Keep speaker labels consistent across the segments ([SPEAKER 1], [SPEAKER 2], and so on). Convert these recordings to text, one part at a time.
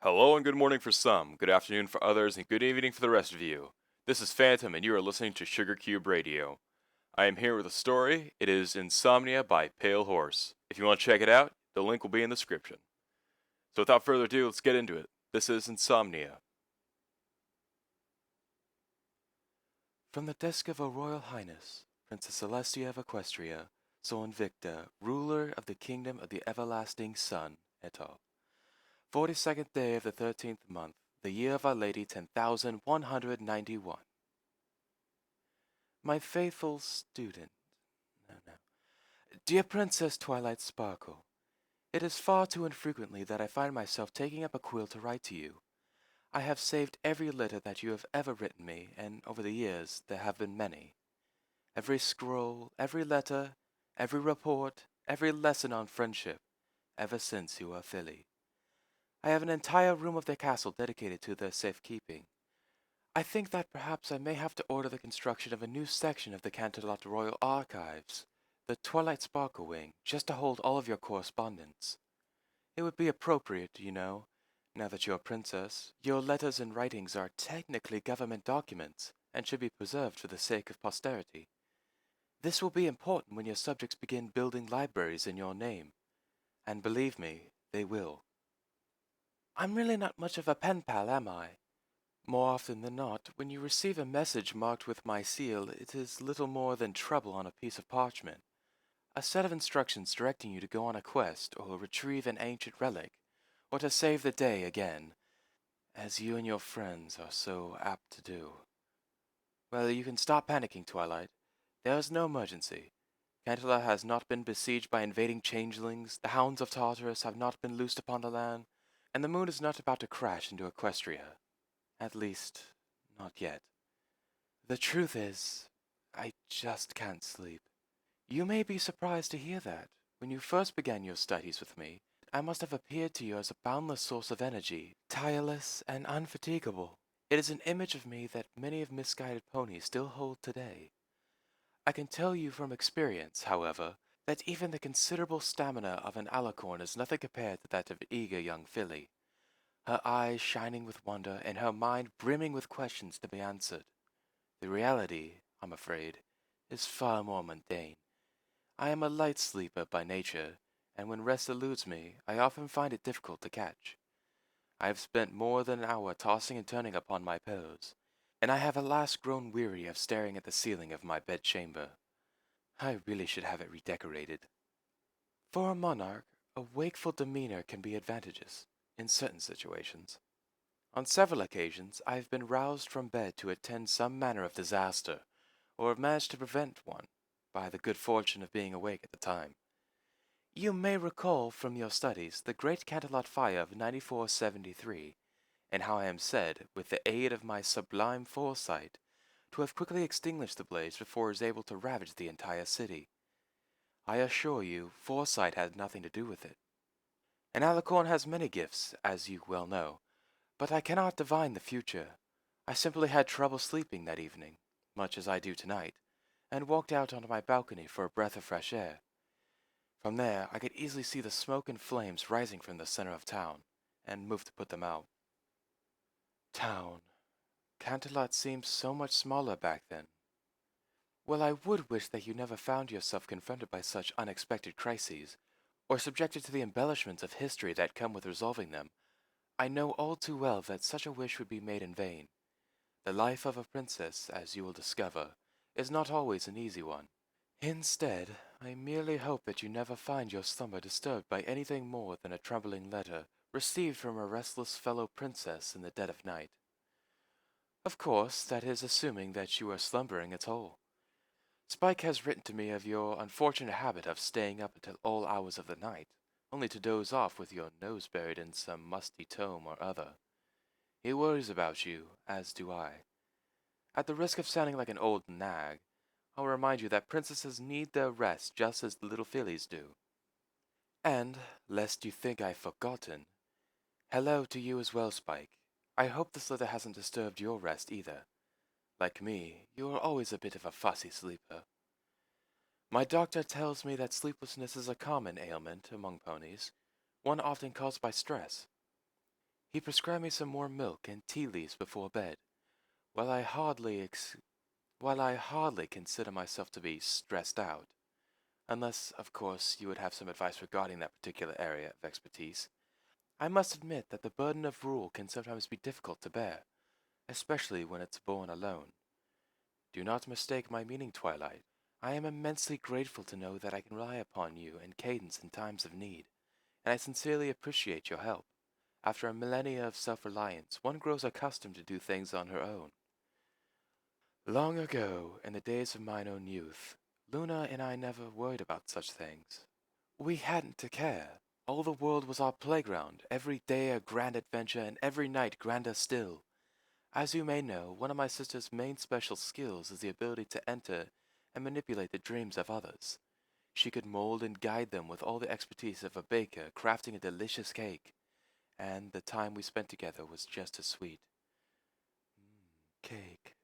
[SPEAKER 1] Hello and good morning for some, good afternoon for others, and good evening for the rest of you. This is Phantom, and you are listening to SugarCubeRadio. I am here with a story. It is Insomnia by Pale Horse. If you want to check it out, the link will be in the description. So without further ado, let's get into it. This is Insomnia. From the desk of Her Royal Highness, Princess Celestia of Equestria, so Invicta, ruler of the Kingdom of the Everlasting Sun, et al. 42nd day of the 13th month, the year of Our Lady 10,191. My faithful student, no. Dear Princess Twilight Sparkle, it is far too infrequently that I find myself taking up a quill to write to you. I have saved every letter that you have ever written me, and over the years there have been many. Every scroll, every letter, every report, every lesson on friendship, ever since you were Philly. I have an entire room of the castle dedicated to their safekeeping. I think that perhaps I may have to order the construction of a new section of the Canterlot Royal Archives, the Twilight Sparkle Wing, just to hold all of your correspondence. It would be appropriate, you know, now that you're a princess. Your letters and writings are technically government documents, and should be preserved for the sake of posterity. This will be important when your subjects begin building libraries in your name, and believe me, they will. I'm really not much of a pen pal, am I? More often than not, when you receive a message marked with my seal, it is little more than trouble on a piece of parchment. A set of instructions directing you to go on a quest, or retrieve an ancient relic, or to save the day again, as you and your friends are so apt to do. Well, you can stop panicking, Twilight. There is no emergency. Cantala has not been besieged by invading changelings, the hounds of Tartarus have not been loosed upon the land, and the moon is not about to crash into Equestria. At least, not yet. The truth is, I just can't sleep. You may be surprised to hear that. When you first began your studies with me, I must have appeared to you as a boundless source of energy, tireless and unfatigable. It is an image of me that many of misguided ponies still hold today. I can tell you from experience, however, that even the considerable stamina of an alicorn is nothing compared to that of eager young filly, her eyes shining with wonder and her mind brimming with questions to be answered. The reality, I'm afraid, is far more mundane. I am a light sleeper by nature, and when rest eludes me, I often find it difficult to catch. I have spent more than an hour tossing and turning upon my pillows, and I have at last grown weary of staring at the ceiling of my bedchamber. I really should have it redecorated. For a monarch, a wakeful demeanor can be advantageous, in certain situations. On several occasions I have been roused from bed to attend some manner of disaster, or have managed to prevent one, by the good fortune of being awake at the time. You may recall from your studies the great Canterlot fire of 9473, and how I am said, with the aid of my sublime foresight, to have quickly extinguished the blaze before it was able to ravage the entire city. I assure you, foresight had nothing to do with it. An alicorn has many gifts, as you well know, but I cannot divine the future. I simply had trouble sleeping that evening, much as I do tonight, and walked out onto my balcony for a breath of fresh air. From there, I could easily see the smoke and flames rising from the center of town, and moved to put them out. Town. Canterlot seemed so much smaller back then. Well, I would wish that you never found yourself confronted by such unexpected crises, or subjected to the embellishments of history that come with resolving them. I know all too well that such a wish would be made in vain. The life of a princess, as you will discover, is not always an easy one. Instead, I merely hope that you never find your slumber disturbed by anything more than a trembling letter received from a restless fellow princess in the dead of night. Of course, that is assuming that you are slumbering at all. Spike has written to me of your unfortunate habit of staying up until all hours of the night, only to doze off with your nose buried in some musty tome or other. He worries about you, as do I. At the risk of sounding like an old nag, I'll remind you that princesses need their rest just as the little fillies do. And, lest you think I've forgotten, hello to you as well, Spike. I hope this letter hasn't disturbed your rest either. Like me, you are always a bit of a fussy sleeper. My doctor tells me that sleeplessness is a common ailment among ponies, one often caused by stress. He prescribed me some more milk and tea leaves before bed. While I hardly consider myself to be stressed out, unless, of course, you would have some advice regarding that particular area of expertise, I must admit that the burden of rule can sometimes be difficult to bear, especially when it's borne alone. Do not mistake my meaning, Twilight. I am immensely grateful to know that I can rely upon you and Cadence in times of need, and I sincerely appreciate your help. After a millennia of self-reliance, one grows accustomed to do things on her own. Long ago, in the days of mine own youth, Luna and I never worried about such things. We hadn't to care. All the world was our playground, every day a grand adventure and every night grander still. As you may know, one of my sister's main special skills is the ability to enter and manipulate the dreams of others. She could mold and guide them with all the expertise of a baker crafting a delicious cake, and the time we spent together was just as sweet. Cake.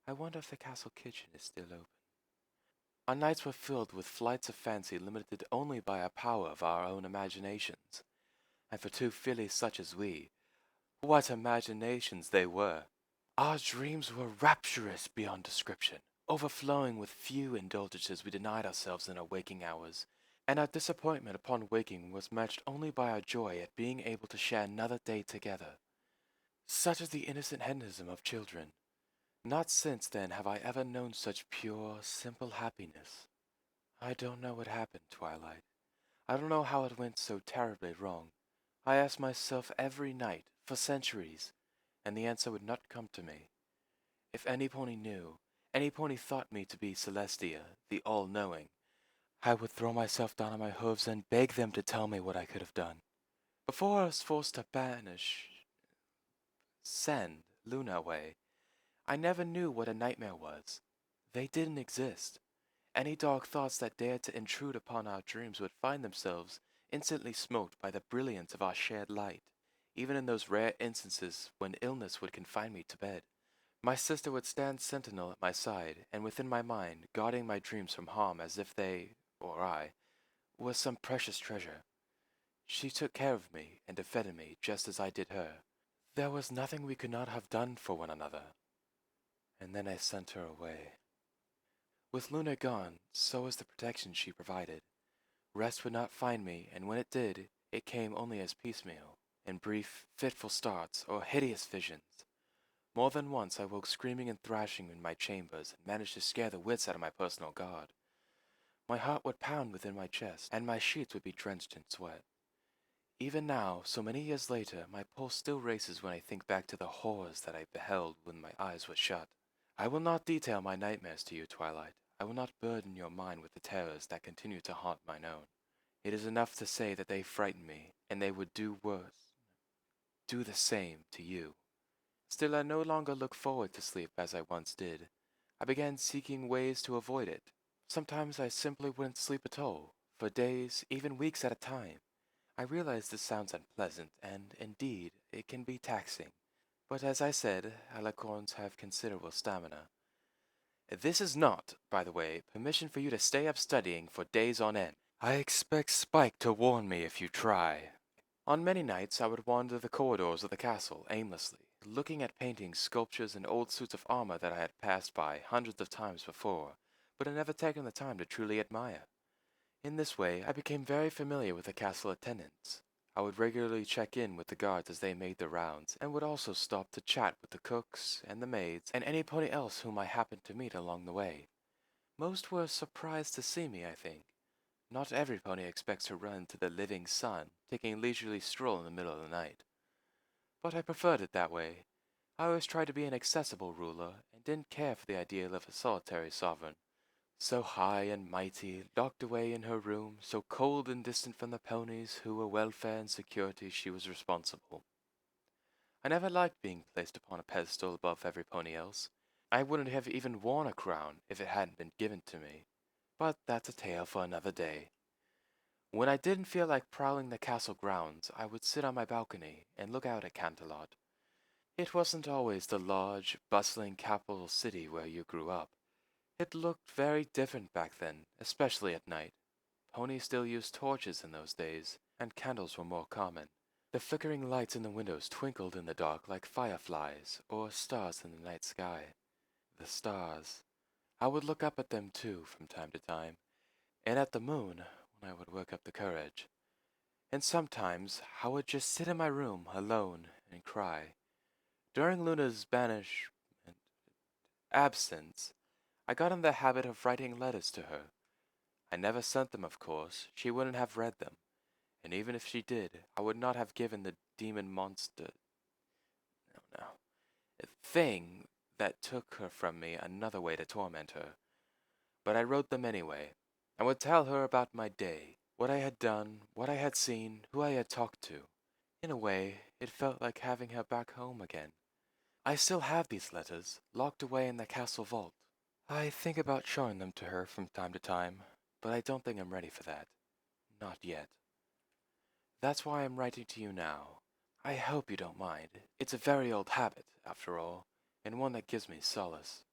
[SPEAKER 1] I wonder if the castle kitchen is still open. Our nights were filled with flights of fancy limited only by our power of our own imaginations. And for two fillies such as we, what imaginations they were! Our dreams were rapturous beyond description, overflowing with few indulgences we denied ourselves in our waking hours, and our disappointment upon waking was matched only by our joy at being able to share another day together. Such is the innocent hedonism of children. Not since then have I ever known such pure, simple happiness. I don't know what happened, Twilight. I don't know how it went so terribly wrong. I asked myself every night, for centuries, and the answer would not come to me. If any pony knew, any pony thought me to be Celestia, the all-knowing, I would throw myself down on my hooves and beg them to tell me what I could have done. Before I was forced to send Luna away, I never knew what a nightmare was. They didn't exist. Any dark thoughts that dared to intrude upon our dreams would find themselves instantly smoked by the brilliance of our shared light, even in those rare instances when illness would confine me to bed. My sister would stand sentinel at my side, and within my mind, guarding my dreams from harm as if they, or I, was some precious treasure. She took care of me and defended me just as I did her. There was nothing we could not have done for one another. And then I sent her away. With Luna gone, so was the protection she provided. Rest would not find me, and when it did, it came only as piecemeal, in brief, fitful starts or hideous visions. More than once I woke screaming and thrashing in my chambers and managed to scare the wits out of my personal guard. My heart would pound within my chest, and my sheets would be drenched in sweat. Even now, so many years later, my pulse still races when I think back to the horrors that I beheld when my eyes were shut. I will not detail my nightmares to you, Twilight. I will not burden your mind with the terrors that continue to haunt mine own. It is enough to say that they frighten me, and they would do the same to you. Still, I no longer look forward to sleep as I once did. I began seeking ways to avoid it. Sometimes I simply wouldn't sleep at all, for days, even weeks at a time. I realize this sounds unpleasant, and indeed, it can be taxing. But as I said, alicorns have considerable stamina. This is not, by the way, permission for you to stay up studying for days on end. I expect Spike to warn me if you try. On many nights I would wander the corridors of the castle aimlessly, looking at paintings, sculptures, and old suits of armor that I had passed by hundreds of times before, but had never taken the time to truly admire. In this way I became very familiar with the castle attendants. I would regularly check in with the guards as they made their rounds, and would also stop to chat with the cooks and the maids and any pony else whom I happened to meet along the way. Most were surprised to see me, I think. Not every pony expects to run to the living sun, taking a leisurely stroll in the middle of the night. But I preferred it that way. I always tried to be an accessible ruler, and didn't care for the ideal of a solitary sovereign, so high and mighty, locked away in her room, so cold and distant from the ponies whose welfare and security she was responsible. I never liked being placed upon a pedestal above every pony else. I wouldn't have even worn a crown if it hadn't been given to me. But that's a tale for another day. When I didn't feel like prowling the castle grounds, I would sit on my balcony and look out at Canterlot. It wasn't always the large, bustling capital city where you grew up. It looked very different back then, especially at night. Ponies still used torches in those days, and candles were more common. The flickering lights in the windows twinkled in the dark like fireflies or stars in the night sky. The stars. I would look up at them too from time to time, and at the moon when I would work up the courage. And sometimes I would just sit in my room alone and cry. During Luna's absence, I got in the habit of writing letters to her. I never sent them, of course. She wouldn't have read them. And even if she did, I would not have given the demon monster, no, thing that took her from me another way to torment her. But I wrote them anyway. I would tell her about my day, what I had done, what I had seen, who I had talked to. In a way, it felt like having her back home again. I still have these letters, locked away in the castle vault. I think about showing them to her from time to time, but I don't think I'm ready for that. Not yet. That's why I'm writing to you now. I hope you don't mind. It's a very old habit, after all, and one that gives me solace.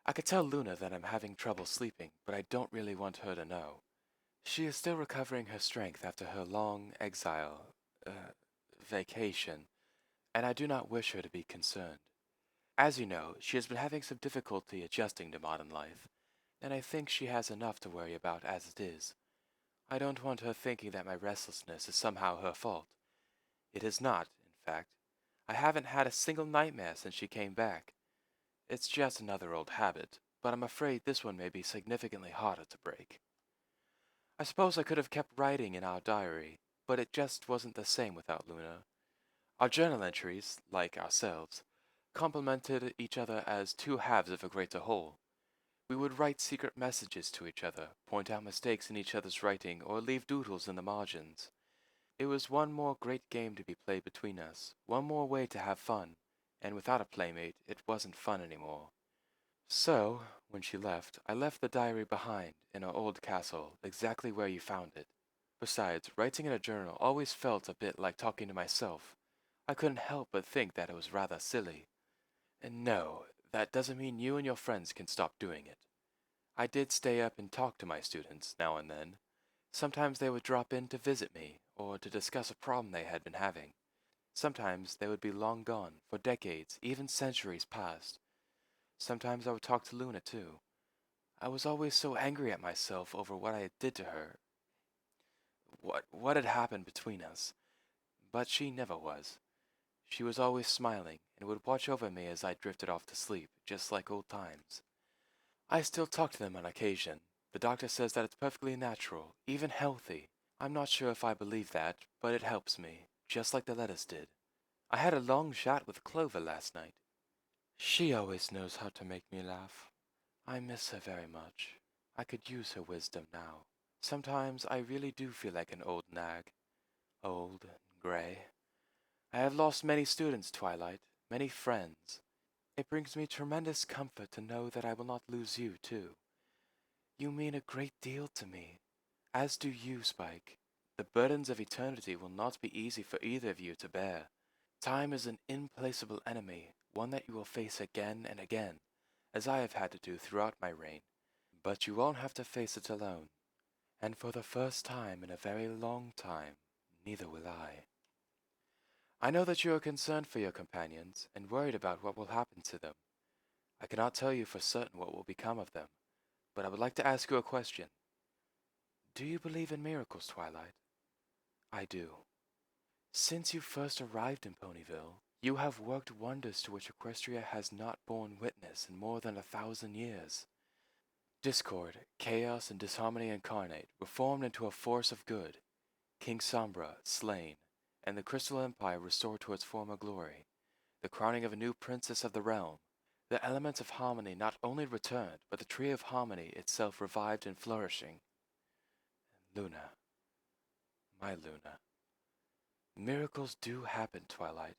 [SPEAKER 1] I could tell Luna that I'm having trouble sleeping, but I don't really want her to know. She is still recovering her strength after her long vacation, and I do not wish her to be concerned. As you know, she has been having some difficulty adjusting to modern life, and I think she has enough to worry about as it is. I don't want her thinking that my restlessness is somehow her fault. It is not, in fact. I haven't had a single nightmare since she came back. It's just another old habit, but I'm afraid this one may be significantly harder to break. I suppose I could have kept writing in our diary, but it just wasn't the same without Luna. Our journal entries, like ourselves, complemented each other as two halves of a greater whole. We would write secret messages to each other, point out mistakes in each other's writing, or leave doodles in the margins. It was one more great game to be played between us, one more way to have fun, and without a playmate, it wasn't fun anymore. So, when she left, I left the diary behind in our old castle, exactly where you found it. Besides, writing in a journal always felt a bit like talking to myself. I couldn't help but think that it was rather silly. And no, that doesn't mean you and your friends can stop doing it. I did stay up and talk to my students now and then. Sometimes they would drop in to visit me, or to discuss a problem they had been having. Sometimes they would be long gone, for decades, even centuries past. Sometimes I would talk to Luna too. I was always so angry at myself over what I did to her, what had happened between us. But she never was. She was always smiling, and would watch over me as I drifted off to sleep, just like old times. I still talk to them on occasion. The doctor says that it's perfectly natural, even healthy. I'm not sure if I believe that, but it helps me, just like the letters did. I had a long chat with Clover last night. She always knows how to make me laugh. I miss her very much. I could use her wisdom now. Sometimes I really do feel like an old nag. Old and gray. I have lost many students, Twilight, many friends. It brings me tremendous comfort to know that I will not lose you, too. You mean a great deal to me, as do you, Spike. The burdens of eternity will not be easy for either of you to bear. Time is an implacable enemy, one that you will face again and again, as I have had to do throughout my reign. But you won't have to face it alone. And for the first time in a very long time, neither will I. I know that you are concerned for your companions and worried about what will happen to them. I cannot tell you for certain what will become of them, but I would like to ask you a question. Do you believe in miracles, Twilight? I do. Since you first arrived in Ponyville, you have worked wonders to which Equestria has not borne witness in more than 1,000 years. Discord, chaos, and disharmony incarnate were formed into a force of good. King Sombra slain, and the Crystal Empire restored to its former glory. The crowning of a new princess of the realm. The elements of harmony not only returned, but the tree of harmony itself revived and flourishing. Luna, my Luna. Miracles do happen, Twilight.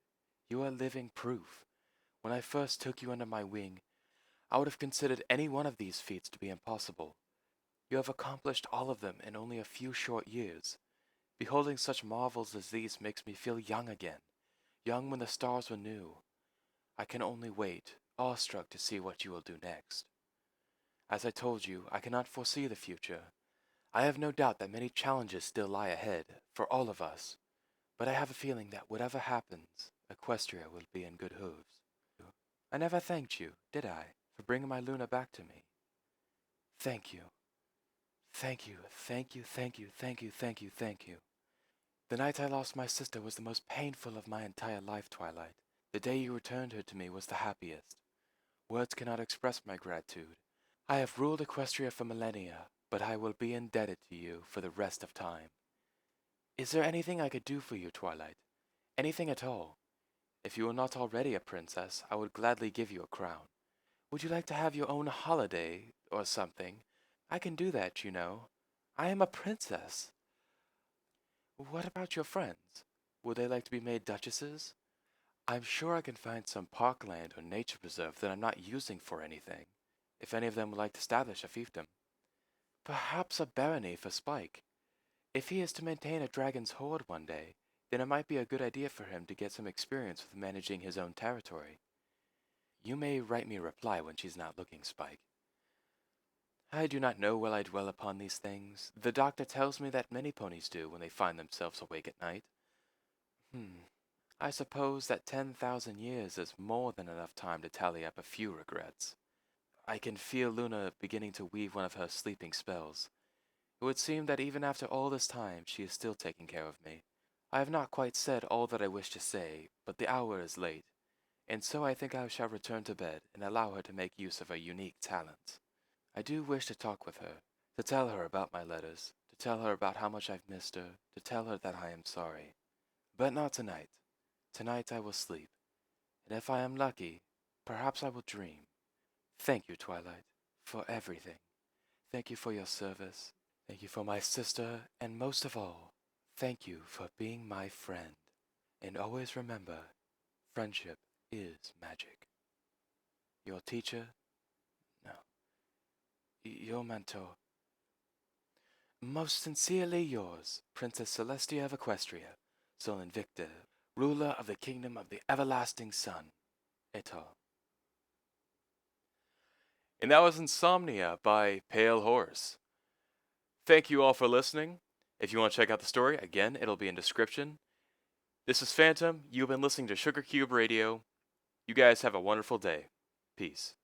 [SPEAKER 1] You are living proof. When I first took you under my wing, I would have considered any one of these feats to be impossible. You have accomplished all of them in only a few short years. Beholding such marvels as these makes me feel young again, young when the stars were new. I can only wait, awestruck to see what you will do next. As I told you, I cannot foresee the future. I have no doubt that many challenges still lie ahead, for all of us. but I have a feeling that whatever happens, Equestria will be in good hooves. I never thanked you, did I, for bringing my Luna back to me? Thank you. Thank you, thank you, thank you, thank you, thank you, thank you. The night I lost my sister was the most painful of my entire life, Twilight. The day you returned her to me was the happiest. Words cannot express my gratitude. I have ruled Equestria for millennia, but I will be indebted to you for the rest of time. Is there anything I could do for you, Twilight? Anything at all? If you are not already a princess, I would gladly give you a crown. Would you like to have your own holiday, or something? I can do that, you know. I am a princess. What about your friends? Would they like to be made duchesses? I'm sure I can find some parkland or nature preserve that I'm not using for anything, if any of them would like to establish a fiefdom. Perhaps a barony for Spike. If he is to maintain a dragon's horde one day, then it might be a good idea for him to get some experience with managing his own territory. You may write me a reply when she's not looking, Spike. I do not know while I dwell upon these things. The doctor tells me that many ponies do when they find themselves awake at night. I suppose that 10,000 years is more than enough time to tally up a few regrets. I can feel Luna beginning to weave one of her sleeping spells. It would seem that even after all this time, she is still taking care of me. I have not quite said all that I wish to say, but the hour is late, and so I think I shall return to bed and allow her to make use of her unique talents. I do wish to talk with her, to tell her about my letters, to tell her about how much I've missed her, to tell her that I am sorry. But not tonight. Tonight I will sleep, and if I am lucky, perhaps I will dream. Thank you, Twilight, for everything. Thank you for your service. Thank you for my sister, and most of all, thank you for being my friend. And always remember, friendship is magic. Your teacher? No. Your mentor? Most sincerely yours, Princess Celestia of Equestria, Sol Invicta, ruler of the kingdom of the everlasting sun, et al. And that was Insomnia by Pale Horse. Thank you all for listening. If you want to check out the story, again, it'll be in description. This is Phantom. You've been listening to SugarCubeRadio. You guys have a wonderful day. Peace.